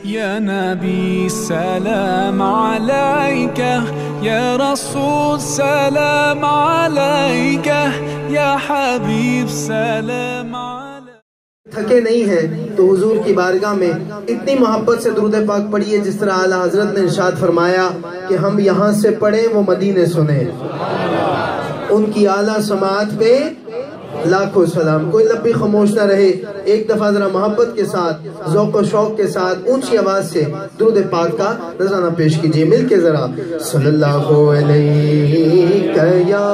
يا نبي سلام عليك، يا رسول سلام عليك، يا حبيب سلام عليك. تھکے نہیں ہیں تو حضور کی بارگاہ میں اتنی محبت سے درود پاک پڑھیے جس طرح اعلیٰ حضرت نے ارشاد فرمایا کہ ہم یہاں سے پڑھیں وہ مدینے سنیں. ان کی اعلیٰ سماعت پہ لاکھوں سلام. کوئی لب بھی خاموش نہ رہے. ایک دفعہ ذرا محبت کے ساتھ ذوق و شوق کے ساتھ اونچی آواز سے درود پاک کا نذرانہ پیش کیجئے. مل کے ذرا صلی اللہ علیہ یا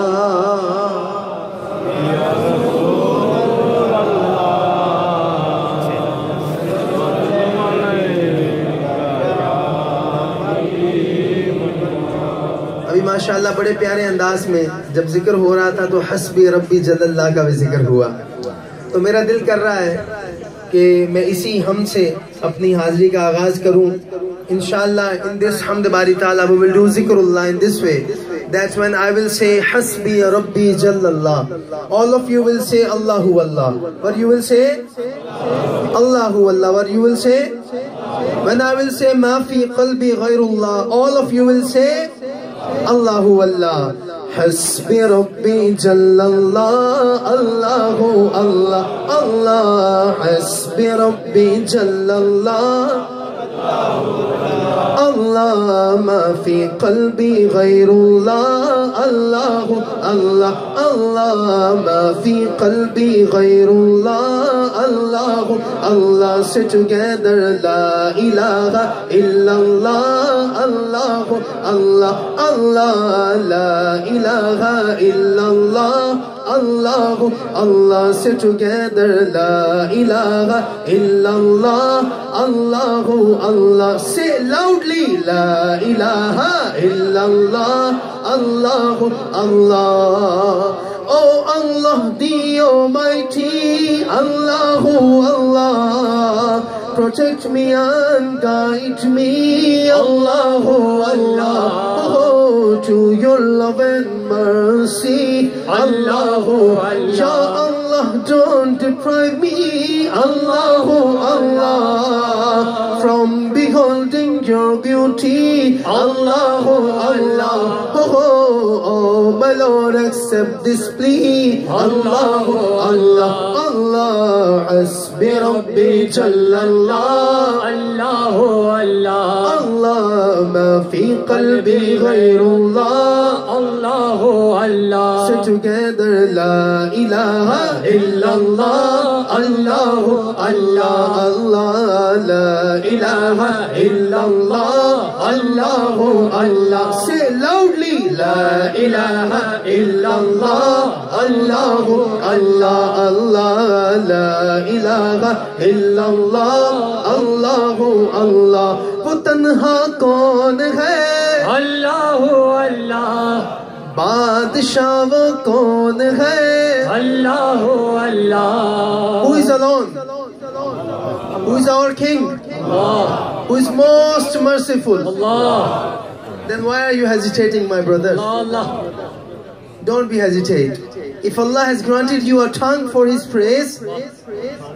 ماشاءاللہ بڑے پیارے انداز میں جب ذکر ہو رہا تھا تو حسبی ربی جل اللہ کا بھی ذکر ہوا. تو میرا دل کر رہا ہے کہ میں اسی حمد سے اپنی حاضری کا آغاز کروں. انشاءاللہ in this حمد باری تعالیٰ we will do ذکر اللہ in this way. That's when I will say حسبی ربی جل اللہ. All of you will say Allahu Allah. What you will say? Allahu Allah. What you will say? When I will say ما فی قلبی غیر اللہ, all of you will say Allahu Allah. حسبی ربی جل اللہ. Allahu Allah. Allah. حسبی ربی جل اللہ. اللہ ما فی قلبی غیر اللہ. اللہ اللہ اللہ ما فی قلبی غیر اللہ. اللہ اللہ سے together لا الہ الا اللہ. اللہ اللہ اللہ لا الہ الا اللہ. اللہ اللہ سے together لا الہ الا اللہ. اللہ اللہ say loudly لا الہ الا اللہ. اللہ اللہ Oh Allah the Almighty. Allah Allah protect me and guide me. Allah Allah oh, to your love and mercy. Allah Ya Allah don't deprive me. Allah Allah from beholding your beauty. Allah Allah oh my Lord accept this plea. Allah Allah Allah hasbi rabbi jalla Allah. Allah Allah Allah ma fi qalbi ghayrullah. Allah Allah say together la ilaha illallah. Allah Allah Allah la ilaha illallah. Allah Allah say loudly la ilaha illallah. Allah Allah Allah la ilaha illallah. Allah Allah وہ تنہا کون ہے؟ اللہ اللہ بادشاہ وہ کون ہے؟ اللہ اللہ Who is alone? Who is our king? Allah. Who is most merciful? Allah. Then why are you hesitating, my brother? Allah. Don't be hesitate. If Allah has granted you a tongue for His praise,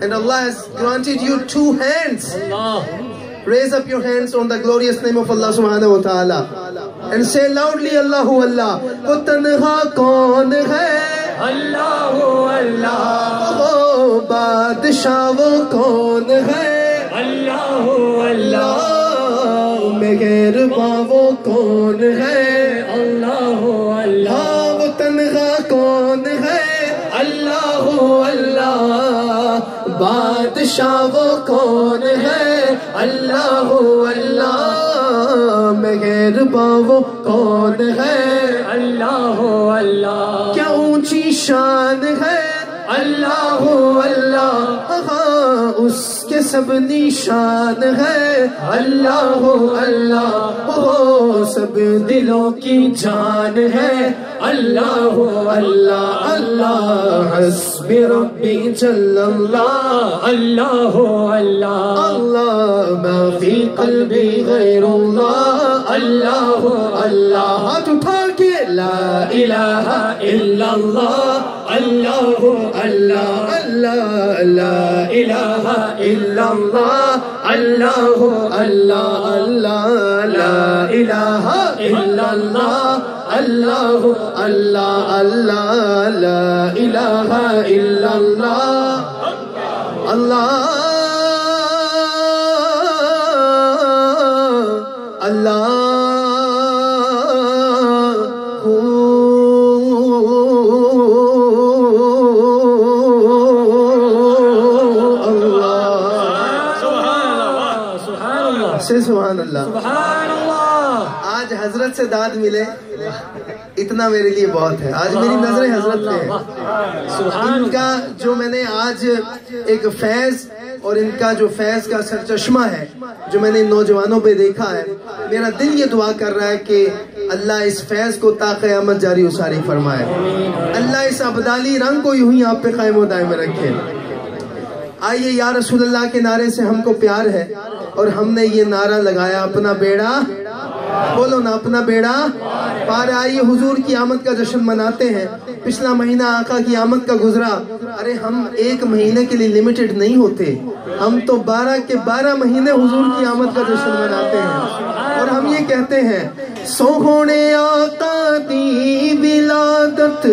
and Allah has granted you two hands, raise up your hands on the glorious name of Allah subhanahu wa ta'ala and say loudly Allahu Allah. وہ تنہا کون ہے؟ Allahu Allah. وہ بادشاہ وہ کون ہے؟ Allahu Allah. مہرباں وہ کون ہے؟ Allahu Allah. وہ تنہا کون ہے؟ Allahu Allah. بادشاہ وہ کون ہے؟ اللہ اللہ. مہرباں وہ کون ہے؟ اللہ اللہ. کیا اونچی شان ہے؟ اللہ اللہ. اس کے سب نشان ہے. اللہ اللہ سب دلوں کی جان ہے. اللہ اللہ اللہ حسبی ربی جل اللہ. اللہ اللہ اللہ ما فی قلبی غیر اللہ. اللہ اللہ ہاتھ اٹھا کے لا الہ الا اللہ. اللہ اللہ اللہ لا الہ الا اللہ. اللہ اللہ اللہ لا الہ الا اللہ اللہ اللہ اللہ لا الہ الا اللہ اللہ اللہ سبحان اللہ آج حضرت سے داد ملے اتنا میرے لیے بہت ہے. آج میری نظریں حضرت پہ ہیں. ان کا جو میں نے آج ایک فیض اور ان کا جو فیض کا سرچشمہ ہے جو میں نے نوجوانوں پہ دیکھا ہے, میرا دل یہ دعا کر رہا ہے کہ اللہ اس فیض کو تا قیامت جاری و ساری فرمائے. اللہ اس ابدالی رنگ کو یوں ہی آپ پہ قائم و دائم رکھے. آئیے یا رسول اللہ کے نعرے سے ہم کو پیار ہے اور ہم نے یہ نعرہ لگایا اپنا بیڑا, بولو نا اپنا بیڑا پار. آئیے حضور کی آمد کا جشن مناتے ہیں. پچھلا مہینہ آقا کی آمد کا گزرا. ارے ہم ایک مہینے کے لیے لیمیٹڈ نہیں ہوتے, ہم تو 12 کے 12 مہینے حضور کی آمد کا جشن مناتے ہیں. اور ہم یہ کہتے ہیں سوہنے آقا دی ولادت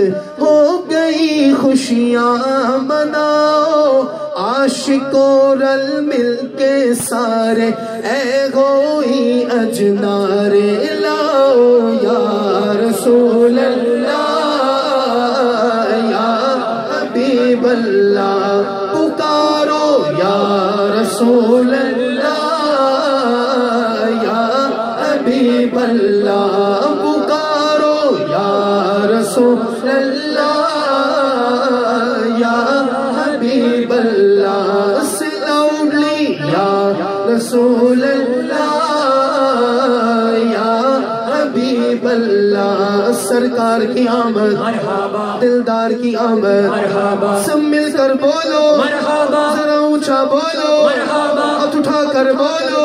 ہو گئی خوشیاں مناؤ, عاشقوں رل مل کے سارے اے گوئی اجنارے لاؤ. یا رسول اللہ یا حبیب اللہ پکارو, یا رسول اللہ یا حبیب اللہ پکارو, یا رسول اللہ یا حبیب اللہ. سلاؤڈلی یا رسول اللہ یا حبیب اللہ. سرکار کی آمد, دلدار کی آمد, سب مل کر بولو ذرا اونچا بولو, ہاتھ اٹھا کر بولو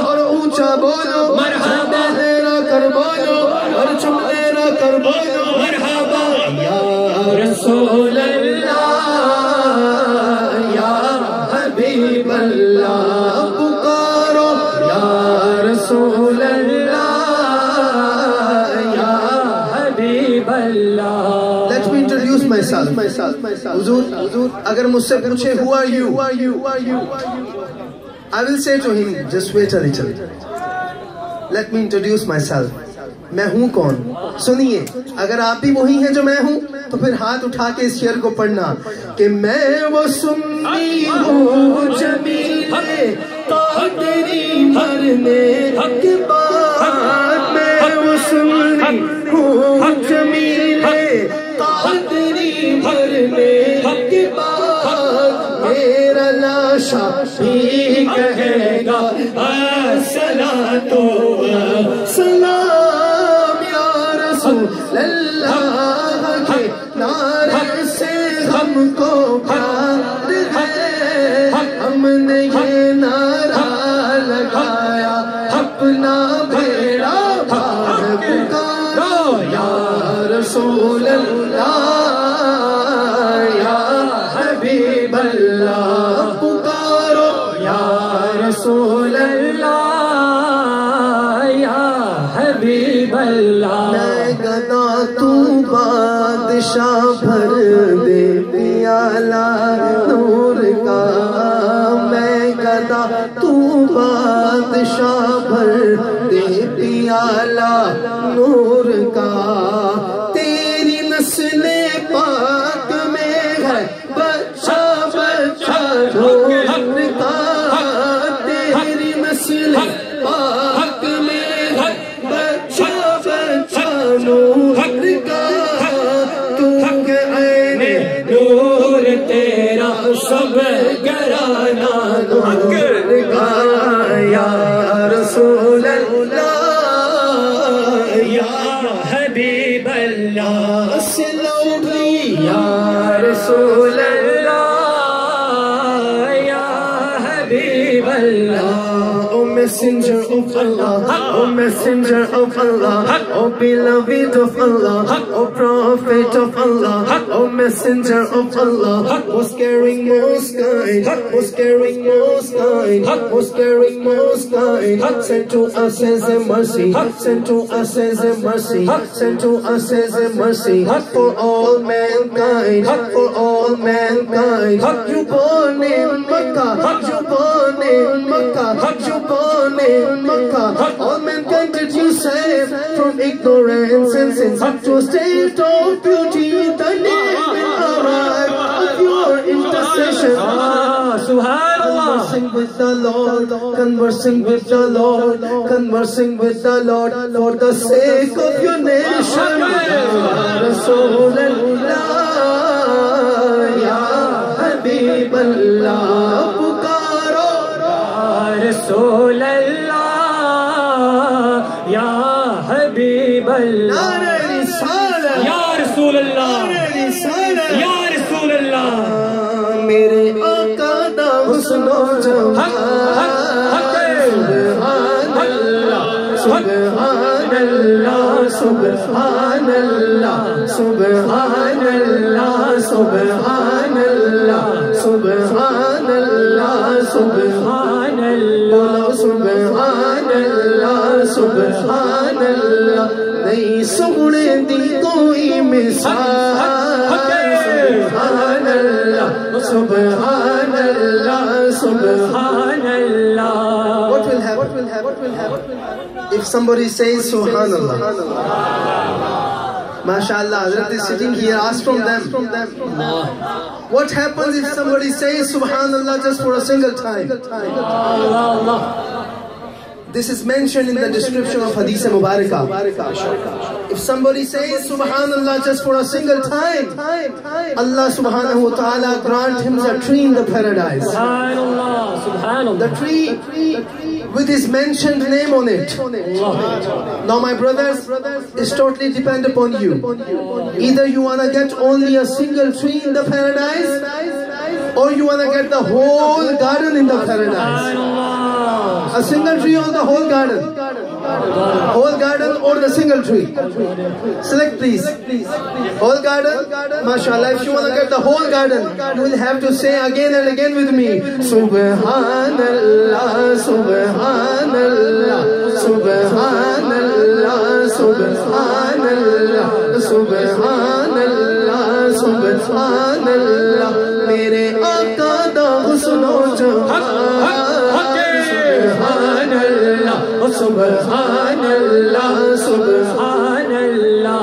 اور اونچا بولو, لہرا کر بولو اور چمڑا کر بولو. یا رسول اللہ یا حبیب اللہ پکارو, یا رسول اللہ یا حبیب اللہ. Let me introduce myself. حضور اگر مجھ سے پوچھے who are you, I will say to him just wait a little. Let me introduce myself. میں ہوں کون سنیے. اگر آپ بھی وہی ہیں جو میں ہوں تو پھر ہاتھ اٹھا کے اس شعر کو پڑھنا کہ میں وہ سنی ہوں جمیلے قادری مرنے کے بعد, میں وہ سنی ہوں جمیلے قادری مرنے کے بعد, میرا لاشا بھی کہے گا الصلاۃ والسلام. اللہ کے نعرے سے ہم کو پیار ہے, ہم نے یہ نعرہ لگایا اپنا بیڑا پار پکارو. یا رسول اللہ یا حبیب اللہ پکارو, یا رسول اللہ یا حبیب اللہ. گدا تو بادشاہ بھر دے پیالہ نور کا, میں گدا تو بادشاہ بھر دے پیالہ نور کا. تیری نسل پاک میں ہے بچہ بچہ نور کا, تیری نسل پاک میں ہے بچہ بچہ نور کا. تو کہ عین نور تیرا سب گرانا نور کا, یا رسول اللہ یا messenger of Allah, oh messenger of Allah, oh beloved of Allah, oh prophet of Allah, oh messenger of Allah, most caring, most kind, most caring, most kind, most caring, most kind, sent to us as a mercy, sent to us as a mercy, sent to us as a mercy, for all mankind, for all mankind. You born in Makkah, you born in Makkah, you born in Makkah. All mankind did you save from ignorance and sins to a state of beauty. The name will arrive with your intercession. Conversing with the Lord, conversing with the Lord, conversing with the Lord for the sake of your nation. Rasulullah, Ya Habiballah, pukaro. Rasulullah, Ya Habiballah, Nare Risalat, Ya Rasulullah, Nare Risalat, Ya Rasulullah. Mere Aqā da husn o jamal. Subhanallah, Subhanallah, Subhanallah, Subhanallah, Subhanallah, Subhanallah, Subhanallah, Subhanallah. Nahi sugune di koi misal. Subhanallah, Subhanallah, Subhanallah. What will happen? What will happen? If somebody says Subhanallah, MashaAllah, Hazrat is sitting here, ask from them. What happens if somebody says Subhanallah just for a single time? This is mentioned in the description of Hadith Mubarakah. If somebody says Subhanallah just for a single time, Allah subhanahu wa ta'ala grant him a tree in the paradise. Subhanallah, Subhanallah. The tree with his mentioned name on it. Now my brothers, it's totally depend upon you. Either you want to get only a single tree in the paradise, or you want to get the whole garden in the paradise. A single tree or the whole garden? Whole garden or the single tree? Select please. Whole garden? MashaAllah, if you want to get the whole garden, you will have to say again and again with me. Subhanallah, Subhanallah, Subhanallah, Subhanallah, Subhanallah, Subhanallah. Mere Aqā da husn o jamal. Subhanallah, Subhanallah.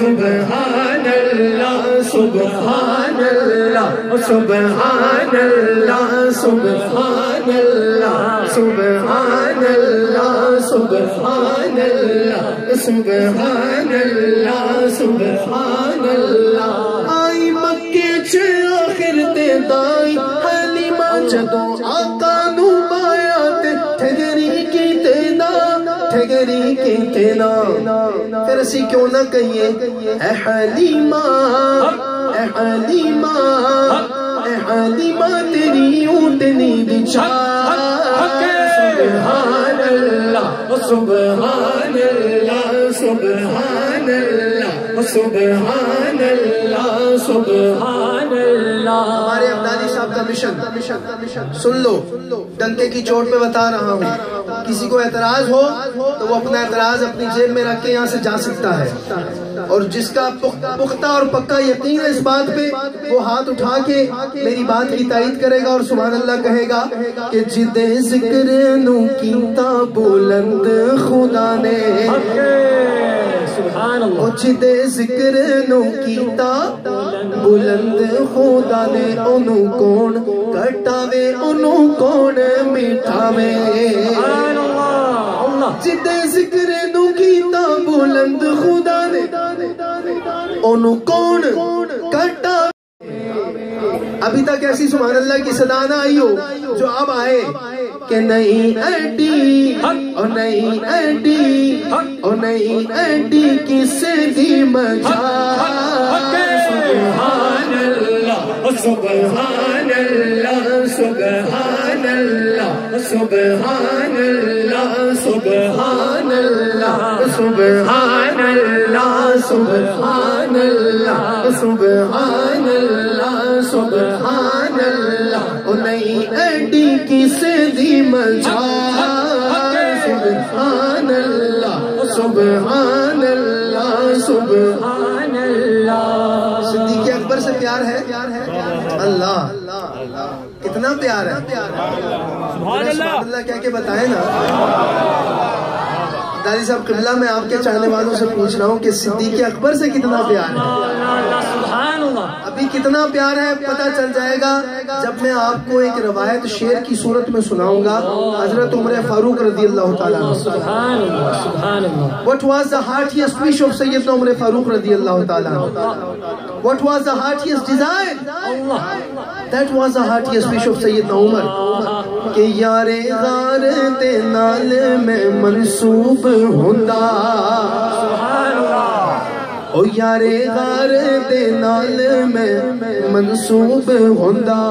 Subhanallah, Subhanallah, Subhanallah, Subhanallah, Subhanallah, Subhanallah, Subhanallah, Subhanallah. Ai Makke ch akhir te dai Halima jado Aqa nu bayat thegri ki tena, thegri ki tena. Fir asi kyun na kahiye, hai Halima, hai Halima. سبحان اللہ سبحان اللہ سبحان اللہ سبحان اللہ سبحان اللہ. ہمارے ابدالی صاحب کا mission سن لو، ڈنکے کی چوٹ پہ بتا رہا ہوں. کسی کو اعتراض ہو تو وہ اپنا اعتراض اپنی جیب میں رکھ کے یہاں سے جا سکتا ہے، اور جس کا پختہ اور پکا یقین ہے اس بات پہ وہ ہاتھ اٹھا کے میری بات کی تائید کرے گا اور سبحان اللہ کہے گا کہ جدے ذکر نو کیتا بلند خدا نے، سبحان اللہ. جدے ذکر نو کیتا بلند خدا نے، اونو کون کٹاوے اونو کون مٹھاوے. سبحان اللہ. جدے ذکر نو کیتا بلند خدا نے، اونو کون کٹاوے. ابھی تک ایسی سبحان اللہ کی صدا نہ آئی ہو جو اب آئے کہ نہیں ایڈی اور نہیں ایڈی اور نہیں ایڈی کسے دی مجال. سبحان اللہ سبحان اللہ سبحان اللہ سبحان اللہ سبحان اللہ سبحان اللہ سبحان اللہ سبحان اللہ سبحان اللہ. اور نہیں ایڈی کسے دی مجال. سبحان اللہ سبحان اللہ سبحان اللہ. صدیق اکبر سے پیار ہے اللہ، کتنا پیار ہے. سبحان اللہ کہہ کے بتائے نا. داری صاحب قبلہ میں آپ کے چاہنے والوں سے پوچھ رہا ہوں کہ صدیق اکبر سے کتنا پیار ہے. ابھی کتنا پیار ہے پتہ چل جائے گا جب میں آپ کو ایک روایت شعر کی صورت میں سناؤں گا حضرت عمر فاروق رضی اللہ تعالیٰ عنہ. سبحان اللہ سبحان اللہ. What was the heartiest wish of Sayyidina Umar Farooq radiyallahu ta'ala? What was the heartiest desire? That was the heartiest wish of Sayyidina Umar. کہ یار غار دے نال میں منصوب ہوندا. سبحان اللہ. او یار غار دے نال میں منصوب ہوندا.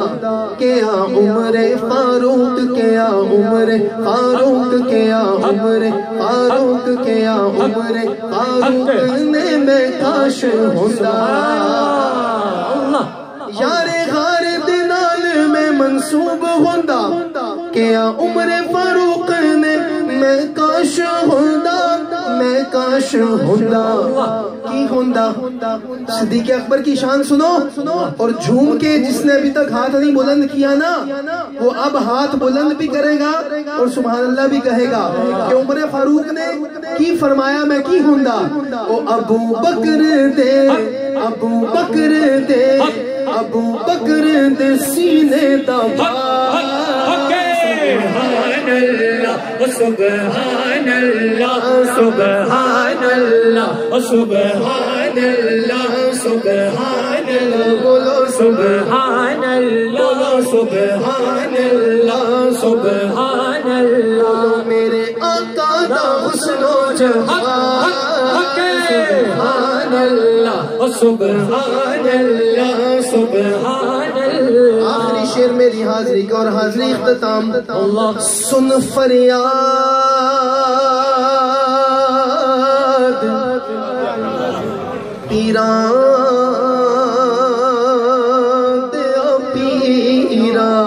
کیا عمر فاروق کیا عمر فاروق کیا عمر فاروق کیا عمر فاروق نے میں کاش ہوندا. یار غار دے نال میں منصوب ہوندا. کیا عمر فاروق نے میں کاش ہوندا میں کاش ہوندا. کی ہوندا؟ صدیق اکبر کی شان سنو اور جھوم کے جس نے ابھی تک ہاتھ نہیں بلند کیا نا وہ اب ہاتھ بلند بھی کرے گا اور سبحان اللہ بھی کہے گا کہ عمر فاروق نے کی فرمایا میں کی ہوندا. او ابو بکر دے ابو بکر دے ابو بکر دے سینے دا سبحان اللہ سبحان اللہ سبحان اللہ سبحان اللہ. بولو سبحان اللہ سبحان اللہ سبحان اللہ. میرے آقا دا حسن و جمال. سبحان اللہ سبحان اللہ سبحان اللہ. آخری شعر میری حاضری کا اور حاضری اختتام. سن فریاد پیران دیا پیران.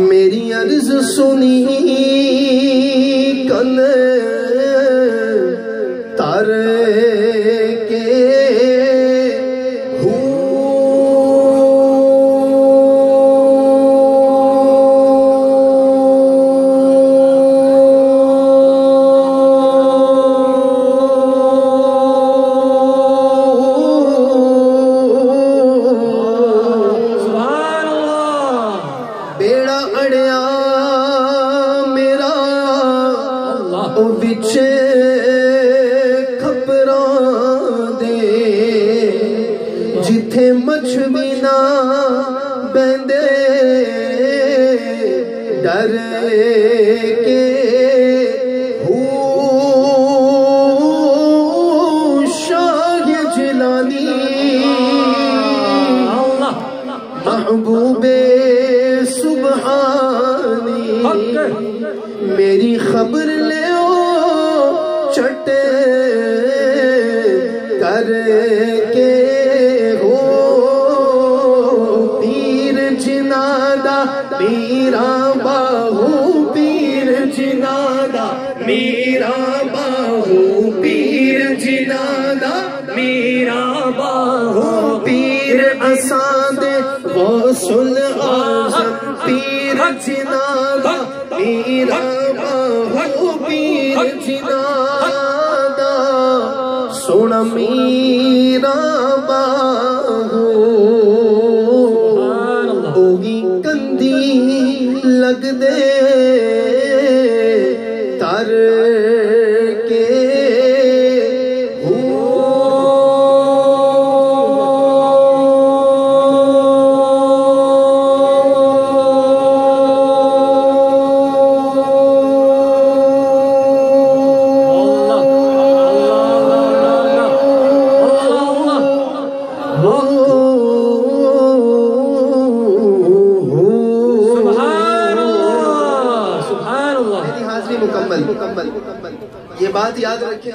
میری عرض سنی کن تارے کے جتھے مچھوی نہ بندے ڈر کے شاہ جلانی محبوبے میری خبر لے او چٹے کر کے ہو پیر جنادہ میرا باہو پیر جنادہ میرا باہو پیر جنادہ میرا باہو پیر اساد غوث اعظم پیر جنادہ میرا باہو پیر جنادہ سونا میرا باہو ہوگی کندی لگ دے تر کے مکمل یہ بات یاد رکھیں.